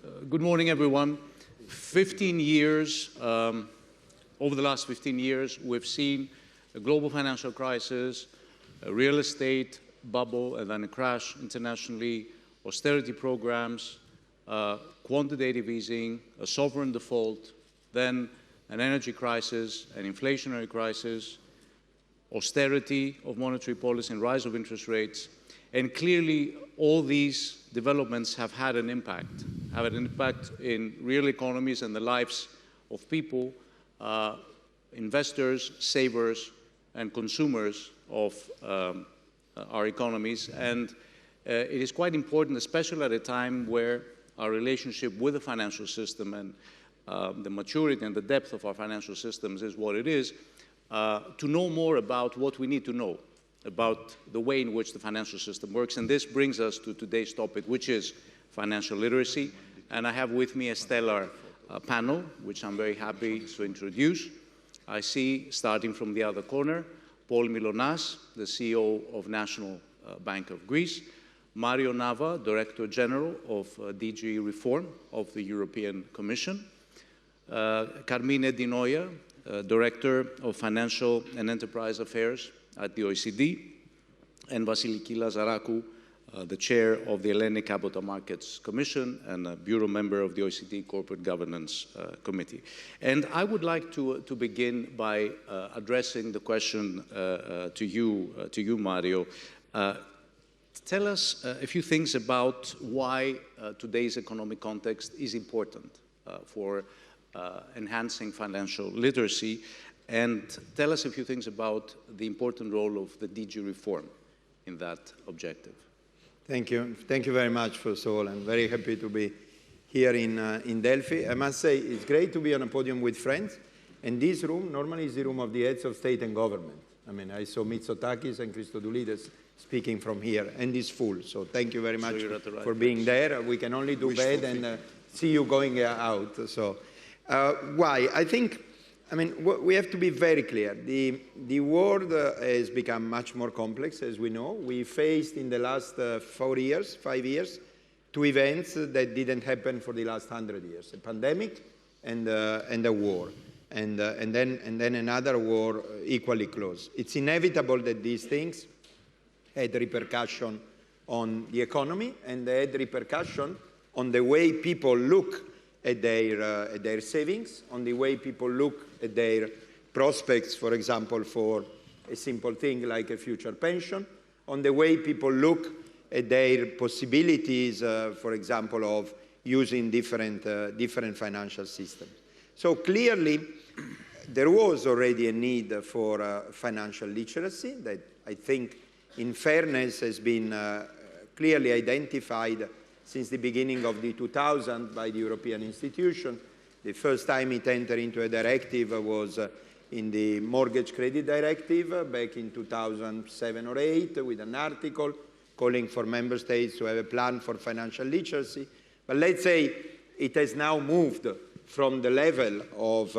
Good morning, everyone. 15 years, over the last 15 years, we've seen a global financial crisis, a real estate bubble, and then a crash internationally, austerity programs, quantitative easing, a sovereign default, then an energy crisis, an inflationary crisis, austerity of monetary policy and rise of interest rates. And clearly, all these developments have had an impact in real economies and the lives of people, investors, savers, and consumers of our economies. And it is quite important, especially at a time where our relationship with the financial system and the maturity and the depth of our financial systems is what it is, to know more about what we need to know about the way in which the financial system works. And this brings us to today's topic, which is financial literacy. And I have with me a stellar panel, which I'm very happy to introduce. I see, starting from the other corner, Paul Mylonas, the CEO of National Bank of Greece, Mario Nava, Director General of DG Reform of the European Commission, Carmine Noia, Director of Financial and Enterprise Affairs at the OECD, and Vassiliki, Lazarakou, the Chair of the Hellenic Capital Markets Commission and a Bureau member of the OECD Corporate Governance Committee. And I would like to begin by addressing the question to you, Mario. Tell us a few things about why today's economic context is important for enhancing financial literacy, and tell us a few things about the important role of the DG Reform in that objective. Thank you. Thank you very much, first of all. I'm very happy to be here in Delphi. I must say, it's great to be on a podium with friends. And this room normally is the room of the heads of state and government. I mean, I saw Mitsotakis and Christodoulides speaking from here, and it's full. So thank you very much for being there. We can only do bad and see you going out. So why? I mean, we have to be very clear. The world has become much more complex, as we know. We faced in the last 5 years, two events that didn't happen for the last 100 years: a pandemic and a war, and then another war equally close. It's inevitable that these things had repercussion on the economy, and they had repercussion on the way people look at their savings, on the way people look at their prospects, for example, for a simple thing like a future pension, on the way people look at their possibilities, for example, of using different financial systems. So clearly, there was already a need for financial literacy that I think, in fairness, has been clearly identified since the beginning of the 2000s by the European institution. The first time it entered into a directive was in the Mortgage Credit Directive back in 2007 or 2008 with an article calling for member states to have a plan for financial literacy. But let's say it has now moved from the level of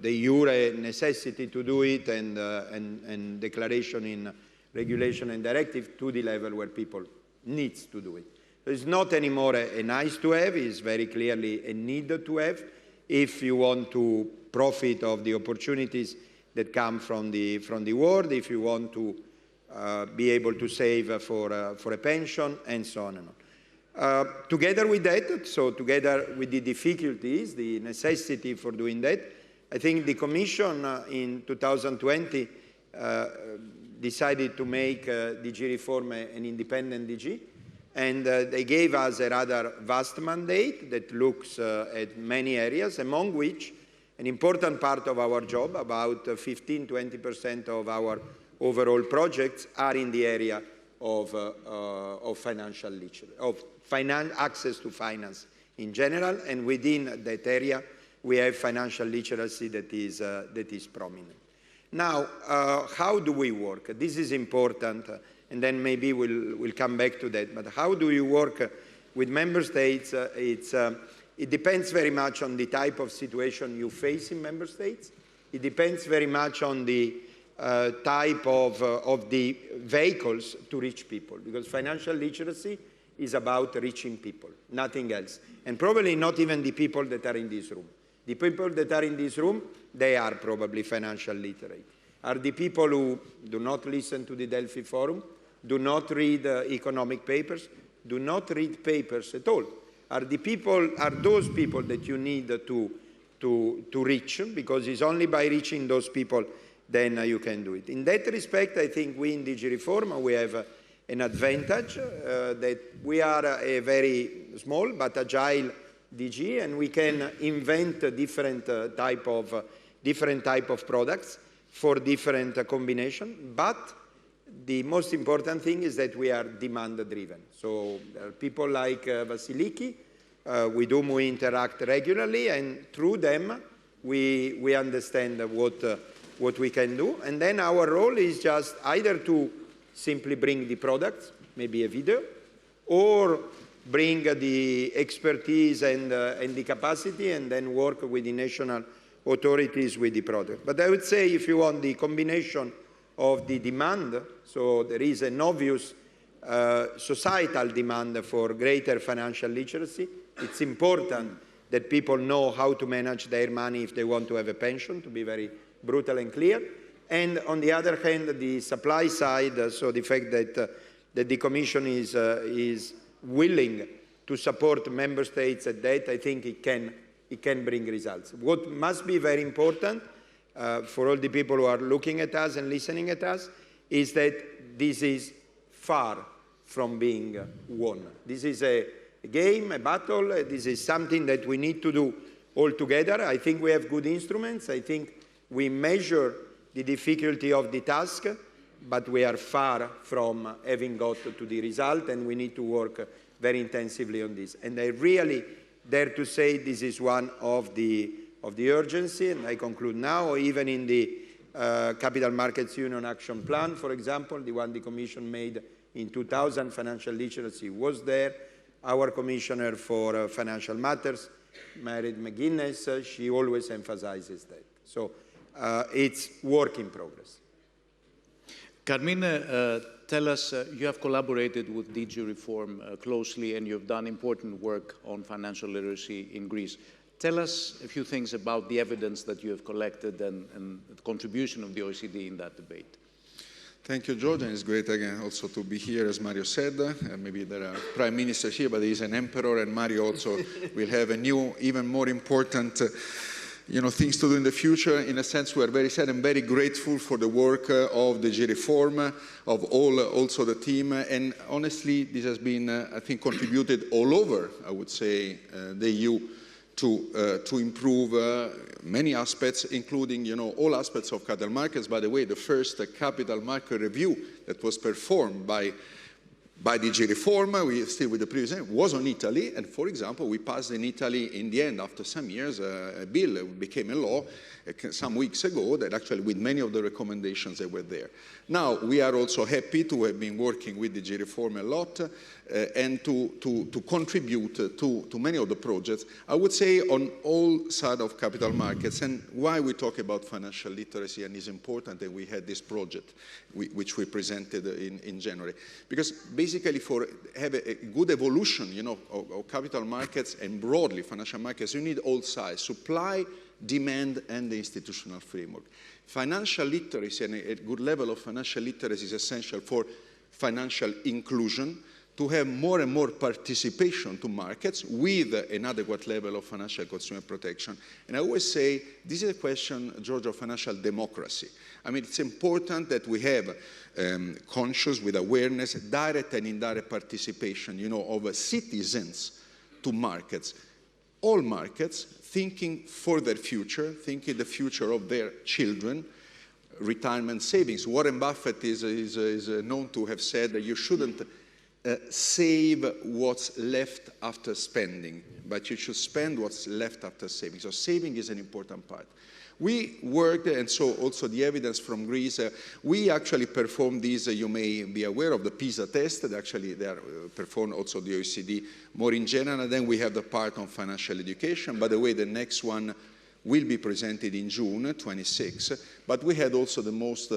the jure necessity to do it and declaration in regulation and directive to the level where people need to do it. So it's not anymore a nice to have, it's very clearly a need to have if you want to profit of the opportunities that come from the world, if you want to be able to save for a pension, and so on and on. Together with that, so together with the difficulties, the necessity for doing that, I think the Commission in 2020 decided to make DG Reform an independent DG, and they gave us a rather vast mandate that looks at many areas, among which an important part of our job, about 15–20% of our overall projects, are in the area of financial literacy, of access to finance in general, and within that area we have financial literacy that is prominent. Now, how do we work? This is important, and then maybe we'll come back to that. But how do you work with member states? It depends very much on the type of situation you face in member states. It depends very much on the type of the vehicles to reach people, because financial literacy is about reaching people, nothing else. And probably not even the people that are in this room. The people that are in this room, they are probably financial literate. Are the people who do not listen to the Delphi Forum, do not read economic papers, do not read papers at all. Are those people that you need to reach, because it's only by reaching those people then you can do it. In that respect, I think we in DG Reform, we have an advantage that we are a very small but agile DG, and we can invent different type of products for different combination. But the most important thing is that we are demand-driven. So there are people like Vassiliki, with whom we interact regularly, and through them we understand what we can do. And then our role is just either to simply bring the products, maybe a video, or bring the expertise and the capacity, and then work with the national authorities with the product. But I would say, if you want the combination of the demand, so there is an obvious societal demand for greater financial literacy. It's important that people know how to manage their money if they want to have a pension, to be very brutal and clear. And on the other hand, the supply side, so the fact that the Commission is willing to support member states at that, I think it can bring results. What must be very important for all the people who are looking at us and listening at us is that this is far from being won. This is a game, a battle. This is something that we need to do all together. I think we have good instruments. I think we measure the difficulty of the task, but we are far from having got to the result, and we need to work very intensively on this. And I really dare to say this is one of the urgency, and I conclude now. Even in the Capital Markets Union Action Plan, for example, the one the Commission made in 2000, financial literacy was there. Our Commissioner for Financial Matters, Meredith McGuinness, she always emphasizes that. So it's work in progress. Carmine, tell us, you have collaborated with DG Reform closely, and you've done important work on financial literacy in Greece. Tell us a few things about the evidence that you have collected and the contribution of the OECD in that debate. Thank you, George, and it's great again also to be here, as Mario said. Maybe there are prime ministers here, but there is an emperor, and Mario also will have a new, even more important things to do in the future. In a sense, we are very sad and very grateful for the work of the DG Reform, of also the team. And honestly, this has been, I think, contributed all over, I would say, the EU to improve many aspects, including, all aspects of capital markets. By the way, the first capital market review that was performed by DG Reform, we still with the previous name, was on Italy. And for example, we passed in Italy in the end, after some years, a bill became a law some weeks ago that actually with many of the recommendations that were there. Now, we are also happy to have been working with DG Reform a lot and to contribute to many of the projects, I would say, on all sides of capital markets. And why we talk about financial literacy, and it's important that we had this project which we presented in January. Because basically for have a good evolution of capital markets and broadly financial markets, you need all sides, supply, demand, and the institutional framework. Financial literacy and a good level of financial literacy is essential for financial inclusion, to have more and more participation to markets with an adequate level of financial consumer protection. And I always say, this is a question, George, of financial democracy. I mean, it's important that we have conscious, with awareness, direct and indirect participation, of citizens to markets. All markets thinking for their future, thinking the future of their children, retirement savings. Warren Buffett is known to have said that you shouldn't save what's left after spending, but you should spend what's left after saving. So saving is an important part. We worked, and so also the evidence from Greece, we actually performed these, you may be aware of the PISA test, that actually they are performed also the OECD more in general, and then we have the part on financial education. By the way, the next one will be presented in June 26. But we had also the most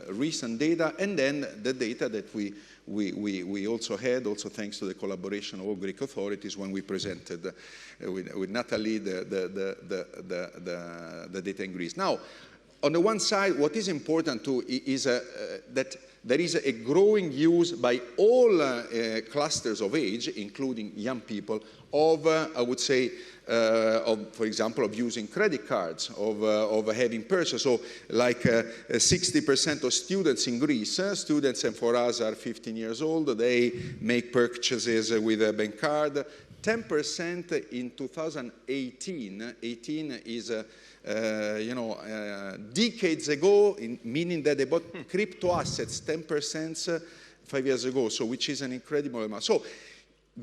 recent data, and then the data that we also had, also thanks to the collaboration of all Greek authorities when we presented with Natalie the data in Greece. Now, on the one side, what is important too is that there is a growing use by all clusters of age, including young people, of, I would say, for example, of using credit cards, of having purchase. So like 60% of students in Greece, students and for us are 15 years old, they make purchases with a bank card. 10% in 2018, 18 is decades ago, meaning that they bought crypto assets 10% 5 years ago, so which is an incredible amount. So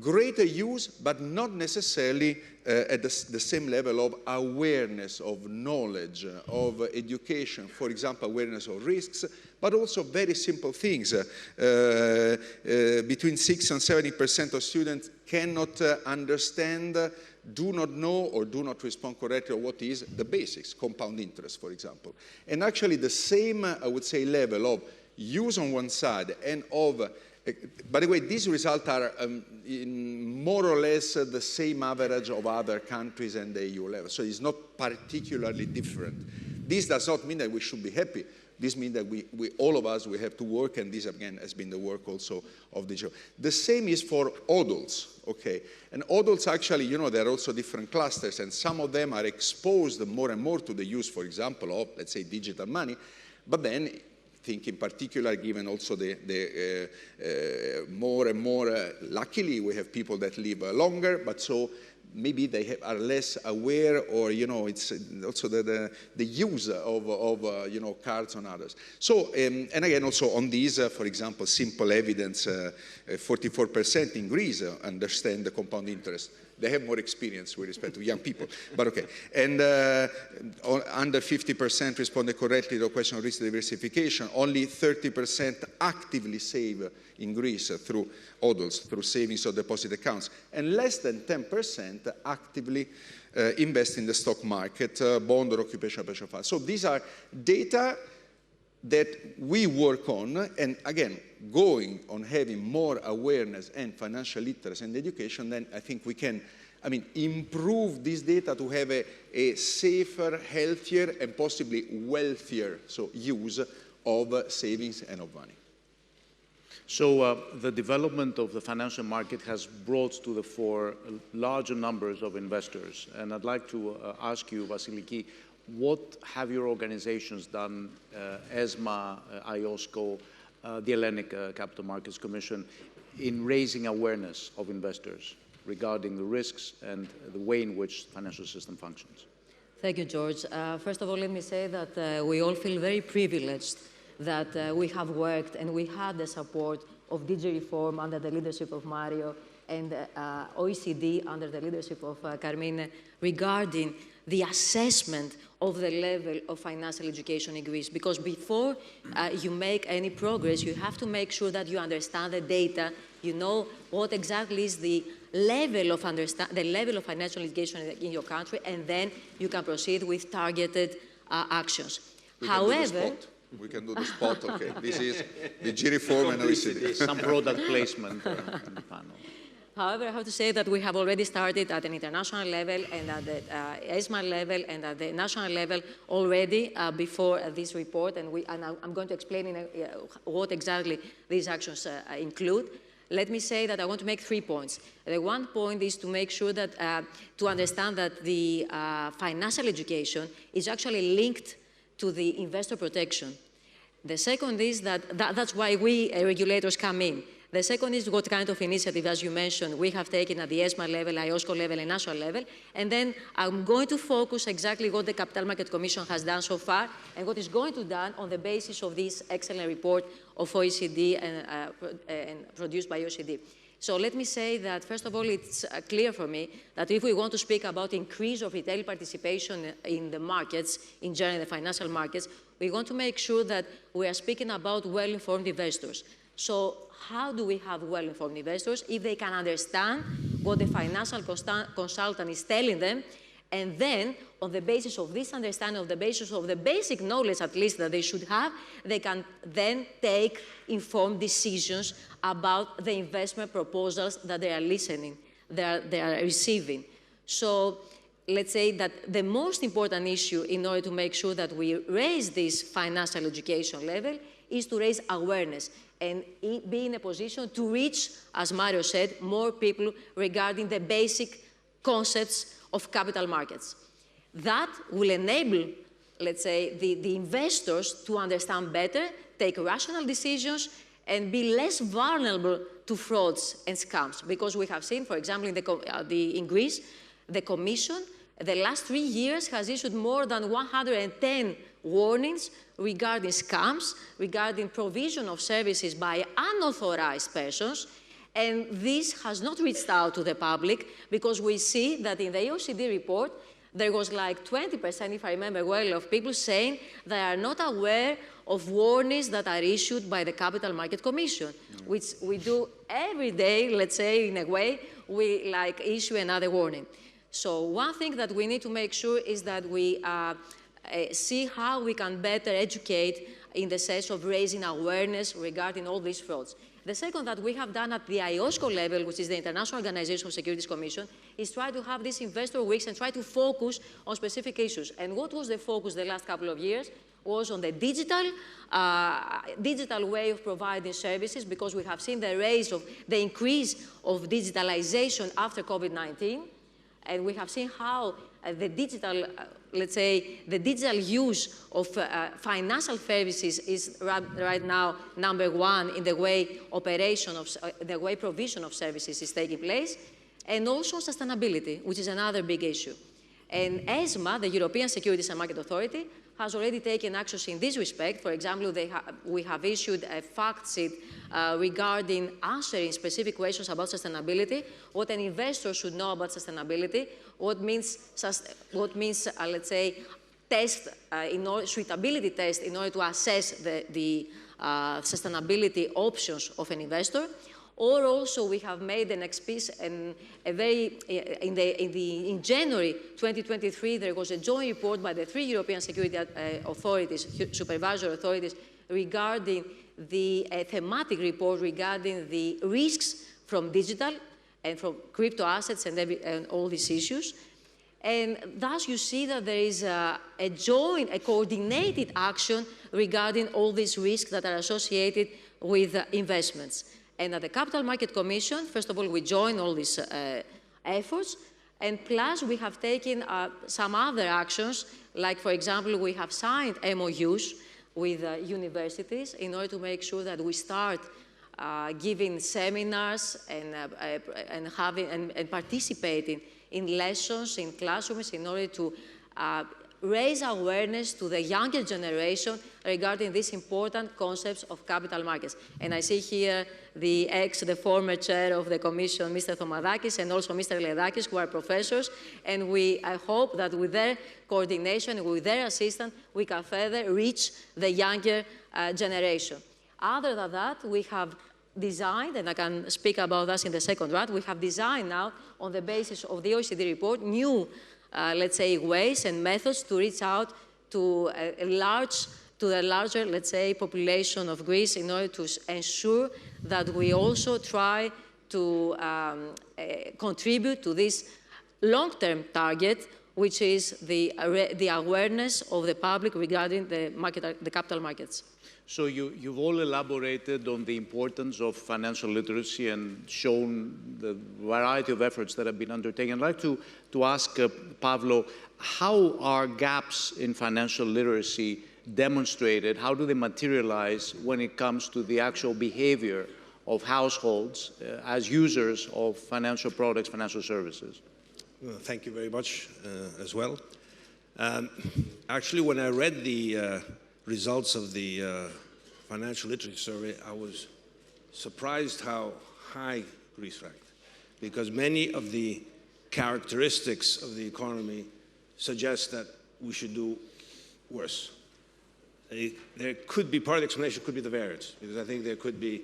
greater use, but not necessarily at the same level of awareness, of knowledge, of education, for example, awareness of risks, but also very simple things. Between 6 and 70% of students cannot understand, do not know, or do not respond correctly to what is the basics, compound interest, for example. And actually the same, I would say, level of use on one side and of by the way, these results are in more or less the same average of other countries and the EU level. So it's not particularly different. This does not mean that we should be happy. This means that all of us, we have to work, and this, again, has been the work also of the job. The same is for adults, okay? And adults, actually, there are also different clusters, and some of them are exposed more and more to the use, for example, of, let's say, digital money, but then think in particular, given also the more and more, luckily, we have people that live longer, but so maybe they are less aware, or, it's also the use of cards on others. So, and again, also on these, for example, simple evidence, 44% in Greece understand the compound interest. They have more experience with respect to young people, but okay. And under 50% responded correctly to the question of risk diversification. Only 30% actively save in Greece through adults, through savings or deposit accounts. And less than 10% actively invest in the stock market, bond or occupational pension fund. So these are data that we work on, and again, going on having more awareness and financial literacy and education, then I think we can, improve this data to have a safer, healthier, and possibly wealthier use of savings and of money. So the development of the financial market has brought to the fore larger numbers of investors. And I'd like to ask you, Vassiliki, what have your organizations done, ESMA, IOSCO, the Hellenic Capital Markets Commission, in raising awareness of investors regarding the risks and the way in which the financial system functions? Thank you, George. First of all, let me say that we all feel very privileged that we have worked and we had the support of DG Reform under the leadership of Mario and OECD under the leadership of Carmine regarding the assessment of the level of financial education in Greece. Because before you make any progress, you have to make sure that you understand the data, you know what exactly is the level of financial education in your country, and then you can proceed with targeted actions. However, we can do the spot, okay. This is the G Reform and OECD. Some product placement in the panel. However, I have to say that we have already started at an international level and at the ESMA level and at the national level already before this report, and I'm going to explain what exactly these actions include. Let me say that I want to make 3 points. The one point is to make sure that, to understand that the financial education is actually linked to the investor protection. The second is that's why we regulators come in. The second is what kind of initiative, as you mentioned, we have taken at the ESMA level, IOSCO level, and national level. And then I'm going to focus exactly what the Capital Market Commission has done so far and what is going to be done on the basis of this excellent report of OECD and produced by OECD. So let me say that, first of all, it's clear for me that if we want to speak about increase of retail participation in the markets, in general, the financial markets, we want to make sure that we are speaking about well-informed investors. So how do we have well-informed investors? If they can understand what the financial consultant is telling them And then, on the basis of this understanding, on the basis of the basic knowledge at least that they should have, they can then take informed decisions about the investment proposals that they are they are receiving. So let's say that the most important issue in order to make sure that we raise this financial education level is to raise awareness and be in a position to reach, as Mario said, more people regarding the basic concepts of capital markets. That will enable, let's say, the investors to understand better, take rational decisions, and be less vulnerable to frauds and scams. Because we have seen, for example, in Greece, the Commission, the last 3 years, has issued more than 110 warnings regarding scams, regarding provision of services by unauthorized persons. And this has not reached out to the public because we see that in the OECD report, there was like 20%, if I remember well, of people saying they are not aware of warnings that are issued by the Capital Market Commission, which we do every day, let's say, in a way, we like issue another warning. So one thing that we need to make sure is that we see how we can better educate in the sense of raising awareness regarding all these frauds. The second that we have done at the IOSCO level, which is the International Organization of Securities Commission, is try to have these investor weeks and try to focus on specific issues. And what was the focus the last couple of years was on the digital way of providing services, because we have seen the increase of digitalization after COVID-19. And we have seen how the digital, let's say, the digital use of financial services is right now #1 in the way the way provision of services is taking place, and also sustainability, which is another big issue. And ESMA, the European Securities and Market Authority, has already taken actions in this respect. For example, we have issued a fact sheet regarding answering specific questions about sustainability, what an investor should know about sustainability, what means let's say, suitability test in order to assess the sustainability options of an investor. Or also, we have made an piece, and in January 2023, there was a joint report by the 3 European security authorities, supervisory authorities, regarding the thematic report regarding the risks from digital and from crypto assets and all these issues. And thus, you see that there is a coordinated action regarding all these risks that are associated with investments. And at the Capital Market Commission, first of all, we join all these efforts. And plus, we have taken some other actions, like, for example, we have signed MOUs with universities in order to make sure that we start giving seminars and participating in lessons in classrooms in order to raise awareness to the younger generation regarding these important concepts of capital markets. And I see here the former chair of the Commission, Mr. Thomadakis, and also Mr. Ledakis, who are professors. And I hope that with their coordination, with their assistance, we can further reach the younger generation. Other than that, we have designed, and I can speak about that in the second round, we have designed now, on the basis of the OECD report, new let's say, ways and methods to reach out to the larger, let's say, population of Greece in order to ensure that we also try to contribute to this long-term target, which is the awareness of the public regarding the capital markets. So you've all elaborated on the importance of financial literacy and shown the variety of efforts that have been undertaken. I'd like to ask Pavlo, how are gaps in financial literacy demonstrated? How do they materialize when it comes to the actual behavior of households as users of financial products, financial services? Well, thank you very much as well. Actually, when I read the results of the financial literacy survey, I was surprised how high Greece ranked, because many of the characteristics of the economy suggest that we should do worse. There could be, part of the explanation could be the variance, because I think there could be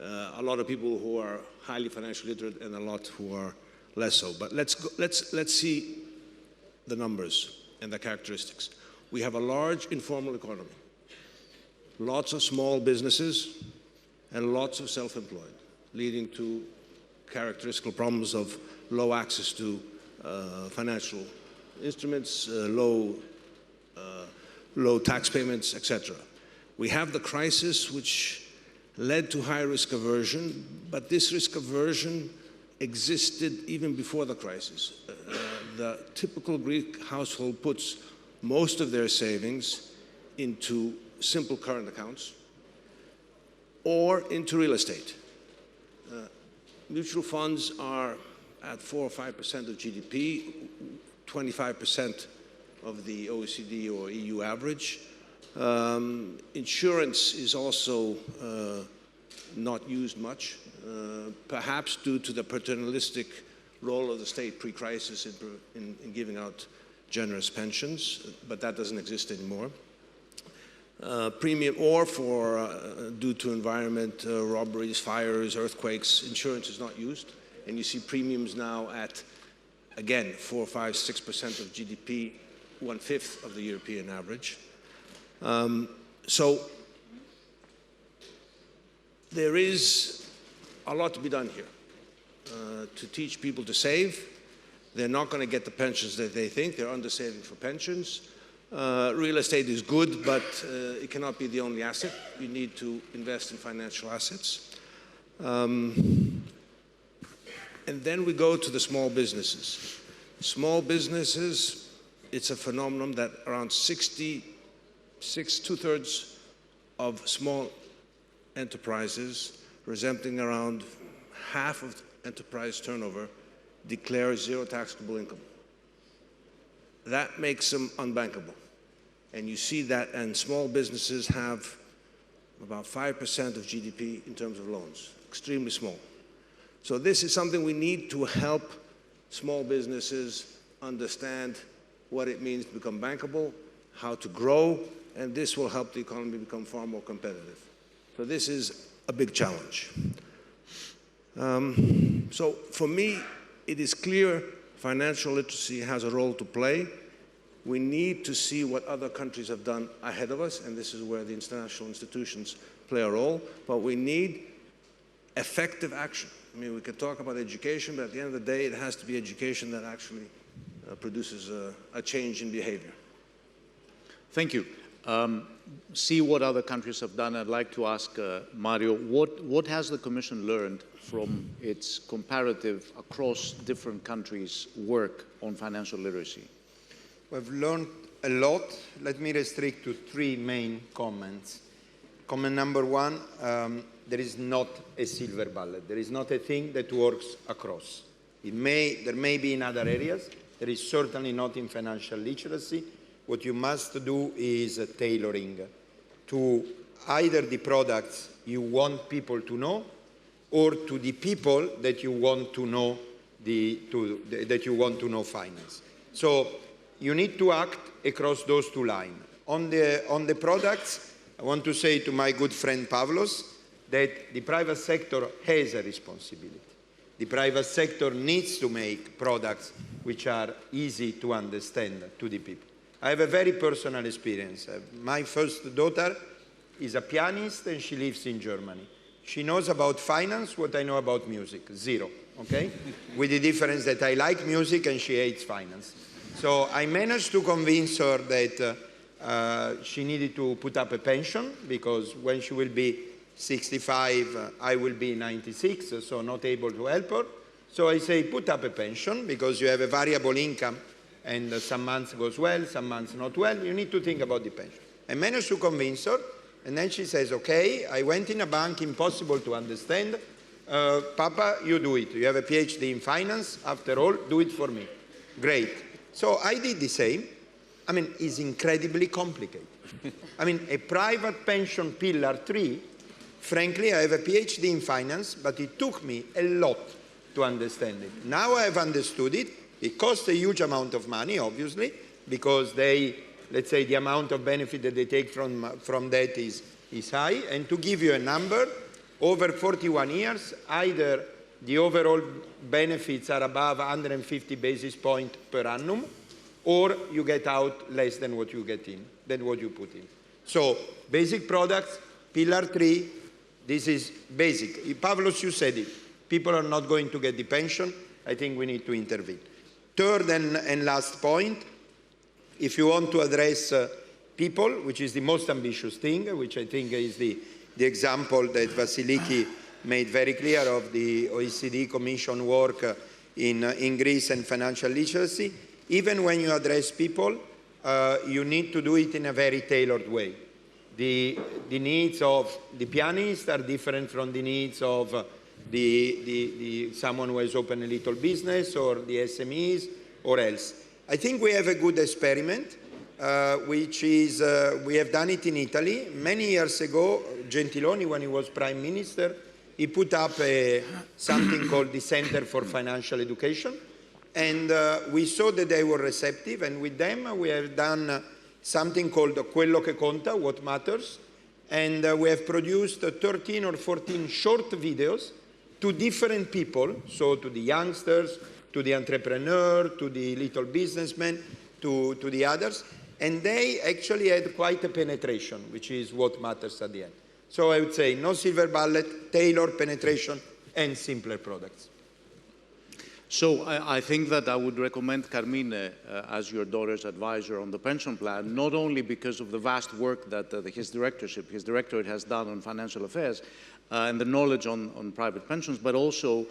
a lot of people who are highly financially literate and a lot who are less so. But let's see the numbers and the characteristics. We have a large informal economy, lots of small businesses, and lots of self-employed, leading to characteristical problems of low access to financial instruments, low tax payments, etc. We have the crisis which led to high risk aversion, but this risk aversion existed even before the crisis. The typical Greek household puts most of their savings into simple current accounts or into real estate. Mutual funds are at 4 or 5% of GDP, 25% of the OECD or EU average. Insurance is also not used much, perhaps due to the paternalistic role of the state pre-crisis in giving out generous pensions, but that doesn't exist anymore. Premium or for due to environment, robberies, fires, earthquakes, insurance is not used. And you see premiums now at, again, 4, 5, 6% of GDP, 1/5 of the European average. So there is a lot to be done here to teach people to save. They're not going to get the pensions that they think. They're under-saving for pensions. Real estate is good, but it cannot be the only asset. You need to invest in financial assets. And then we go to the small businesses. Small businesses, it's a phenomenon that around 2/3 of small enterprises, representing around half of enterprise turnover, declare zero taxable income. That makes them unbankable. And you see that, and small businesses have about 5% of GDP in terms of loans, extremely small. So this is something we need to help small businesses understand what it means to become bankable, how to grow, and this will help the economy become far more competitive. So this is a big challenge. So for me, it is clear financial literacy has a role to play. We need to see what other countries have done ahead of us, and this is where the international institutions play a role, but we need effective action. I mean, we can talk about education, but at the end of the day, it has to be education that actually produces a change in behavior. Thank you. See what other countries have done. I'd like to ask Mario, what has the Commission learned from its comparative across different countries' work on financial literacy? We've learned a lot. Let me restrict to 3 main comments. Comment number 1, there is not a silver bullet. There is not a thing that works across. There may be in other areas. There is certainly not in financial literacy. What you must do is tailoring to either the products you want people to know or to the people that you want to know finance. So you need to act across those 2 lines. On the products, I want to say to my good friend Pavlos that the private sector has a responsibility. The private sector needs to make products which are easy to understand to the people. I have a very personal experience. My first daughter is a pianist and she lives in Germany. She knows about finance what I know about music, 0, okay? With the difference that I like music and she hates finance. So I managed to convince her that she needed to put up a pension because when she will be 65, I will be 96, so not able to help her. So I say, put up a pension because you have a variable income and some months goes well, some months not well. You need to think about the pension. I managed to convince her, and then she says, okay, I went in a bank, impossible to understand. Papa, you do it. You have a PhD in finance. After all, do it for me. Great. So I did the same. I mean, it's incredibly complicated. I mean, a private pension pillar 3, frankly, I have a PhD in finance, but it took me a lot to understand it. Now I have understood it. It costs a huge amount of money, obviously, because let's say the amount of benefit that they take from that is high. And to give you a number, over 41 years, either the overall benefits are above 150 basis points per annum, or you get out less than what you get in, than what you put in. So basic products, pillar 3, this is basic. Pavlos, you said it. People are not going to get the pension. I think we need to intervene. Third and last point, if you want to address people, which is the most ambitious thing, which I think is the example that Vassiliki made very clear of the OECD Commission work in Greece and financial literacy, even when you address people, you need to do it in a very tailored way. The needs of the pianist are different from the needs of someone who has opened a little business or the SMEs or else. I think we have a good experiment, which is, we have done it in Italy. Many years ago, Gentiloni, when he was Prime Minister, he put up something called the Center for Financial Education. And we saw that they were receptive, and with them we have done something called Quello che conta, what matters. And we have produced 13 or 14 short videos to different people, so to the youngsters, to the entrepreneur, to the little businessman, to the others. And they actually had quite a penetration, which is what matters at the end. So I would say no silver bullet, tailored penetration, and simpler products. So I think that I would recommend Carmine as your daughter's advisor on the pension plan, not only because of the vast work that his directorate has done on financial affairs and the knowledge on private pensions, but also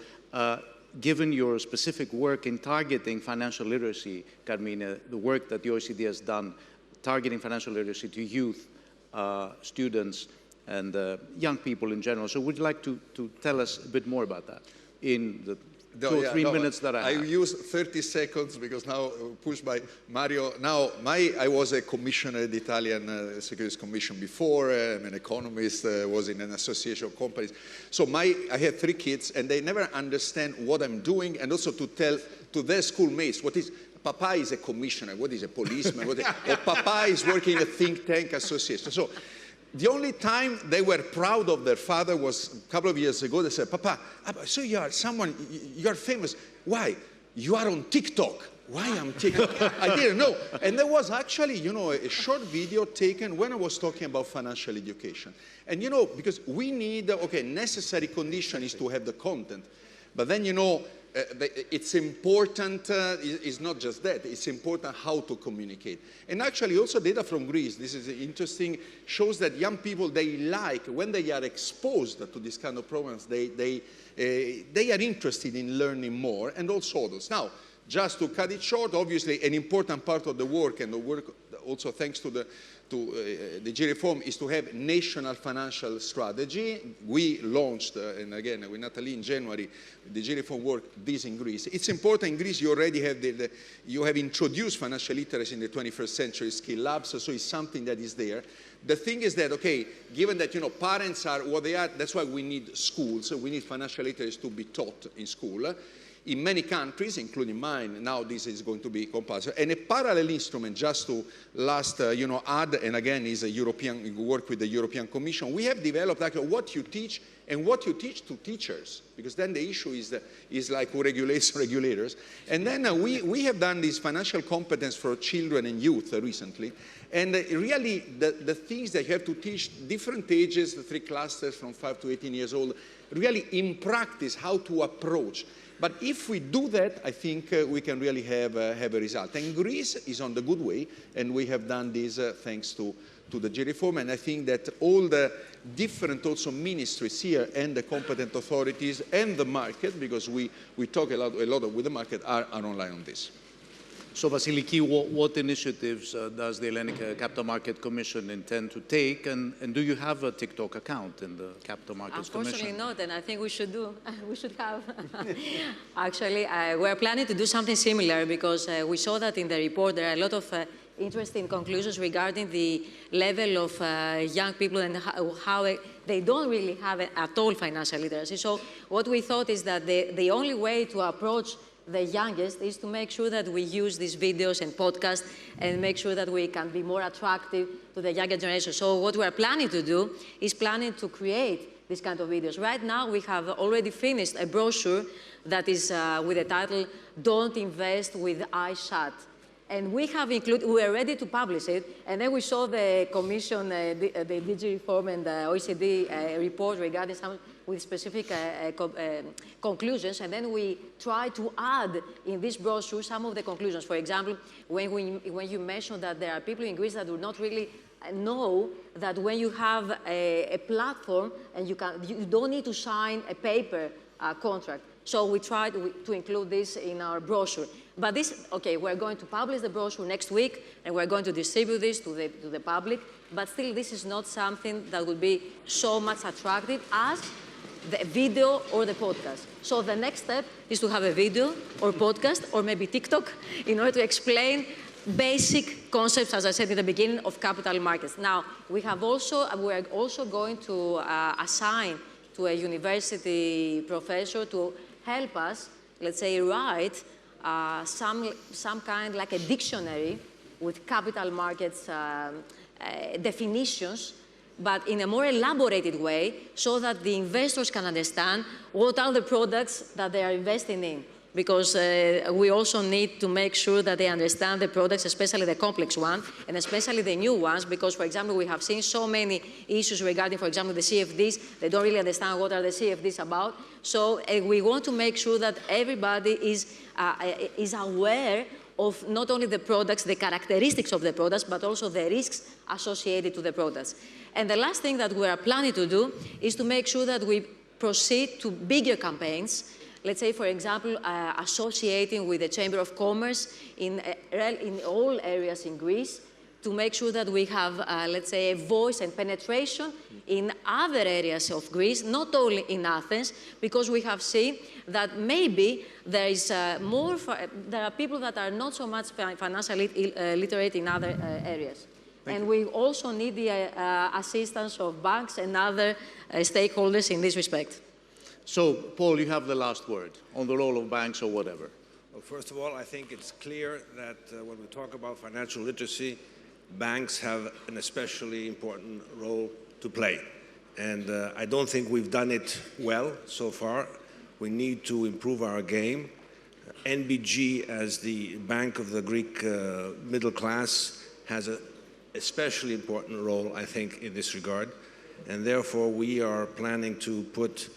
given your specific work in targeting financial literacy, Carmine, the work that the OECD has done targeting financial literacy to youth, students, and young people in general. So would you like to tell us a bit more about that in the 2 or 3 minutes that I have? I use 30 seconds because now pushed by Mario. Now, I was a commissioner at the Italian Securities Commission before. I'm an economist, was in an association of companies. So I have 3 kids, and they never understand what I'm doing, and also to tell to their schoolmates what is. Papa is a commissioner, what is a policeman, or Papa is working in a think tank association. So the only time they were proud of their father was a couple of years ago. They said, Papa, so you are someone, you are famous. Why? You are on TikTok. Why I'm TikTok? I didn't know. And there was actually, you know, a short video taken when I was talking about financial education. And, you know, because we need, okay, necessary condition is to have the content. But then, you know, it's important, it's not just that, it's important how to communicate. And actually also data from Greece, this is interesting, shows that young people, they like, when they are exposed to this kind of programs, they are interested in learning more, and also others. Now, just to cut it short, obviously an important part of the work, and the work also thanks to the G reform, is to have national financial strategy. We launched, and again with Natalie in January, the G reform work, this in Greece. It's important in Greece you already have you have introduced financial literacy in the 21st century skill labs, so it's something that is there. The thing is that, okay, given that, you know, parents are what they are, that's why we need schools, we need financial literacy to be taught in school. In many countries, including mine, now this is going to be compulsory. And a parallel instrument, just to last, you know, add, and again, is a European work with the European Commission. We have developed actually what you teach and what you teach to teachers, because then the issue is like who regulates regulators. And then we have done this financial competence for children and youth recently. And really, the things that you have to teach different ages, the 3 clusters from 5 to 18 years old, really in practice how to approach. But if we do that, I think we can really have a result. And Greece is on the good way, and we have done this thanks to the G reform. And I think that all the different also ministries here and the competent authorities and the market, because we talk a lot with the market, are online on this. So, Vassiliki, what initiatives does the Hellenic Capital Market Commission intend to take? And do you have a TikTok account in the Capital Markets Commission? Unfortunately not, and I think we should do. We should have. Actually, we're planning to do something similar because we saw that in the report there are a lot of interesting conclusions regarding the level of young people and how they don't really have at all financial literacy. So what we thought is that the only way to approach the youngest is to make sure that we use these videos and podcasts and make sure that we can be more attractive to the younger generation. So what we're planning to do is planning to create these kind of videos. Right now, we have already finished a brochure that is with the title, Don't Invest with Eyes Shut. And we have included, we are ready to publish it, and then we saw the Commission, the DG Reform and the OECD report regarding some with specific conclusions, and then we try to add in this brochure some of the conclusions. For example, when you mentioned that there are people in Greece that do not really know that when you have a platform and you don't need to sign a paper contract. So we tried to include this in our brochure. But this, okay, we're going to publish the brochure next week, and we're going to distribute this to the public. But still, this is not something that would be so much attractive as the video or the podcast. So the next step is to have a video or podcast or maybe TikTok in order to explain basic concepts, as I said in the beginning, of capital markets. Now, we're also going to assign to a university professor to help us, let's say, write some kind like a dictionary with capital markets definitions, but in a more elaborated way so that the investors can understand what are the products that they are investing in. Because we also need to make sure that they understand the products, especially the complex ones, and especially the new ones, because, for example, we have seen so many issues regarding, for example, the CFDs. They don't really understand what are the CFDs about. So we want to make sure that everybody is aware of not only the products, the characteristics of the products, but also the risks associated to the products. And the last thing that we are planning to do is to make sure that we proceed to bigger campaigns. Let's say, for example, associating with the Chamber of Commerce in all areas in Greece to make sure that we have, let's say, a voice and penetration in other areas of Greece, not only in Athens, because we have seen that maybe there is there are people that are not so much financially literate in other areas. And we also need the assistance of banks and other stakeholders in this respect. So, Paul, you have the last word on the role of banks or whatever. Well, first of all, I think it's clear that when we talk about financial literacy, banks have an especially important role to play. And I don't think we've done it well so far. We need to improve our game. NBG, as the Bank of the Greek middle class, has an especially important role, I think, in this regard. And therefore, we are planning to put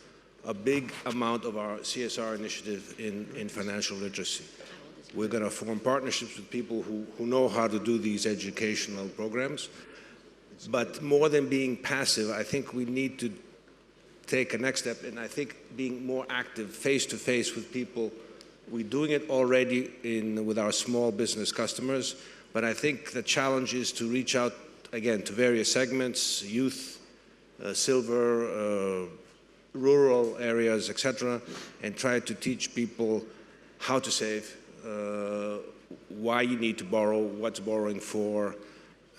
a big amount of our CSR initiative in financial literacy. We're going to form partnerships with people who know how to do these educational programs. But more than being passive, I think we need to take a next step, and I think being more active, face-to-face with people. We're doing it already with our small business customers, but I think the challenge is to reach out, again, to various segments, youth, silver, rural areas, etc., and try to teach people how to save, why you need to borrow, what's borrowing for,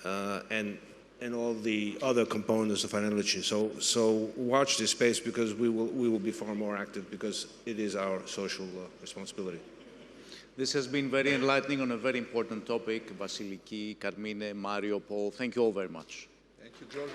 and all the other components of financial literacy. So watch this space, because we will be far more active, because it is our social responsibility. This has been very enlightening on a very important topic. Vassiliki, Carmine, Mario, Paul, thank you all very much. Thank you, George.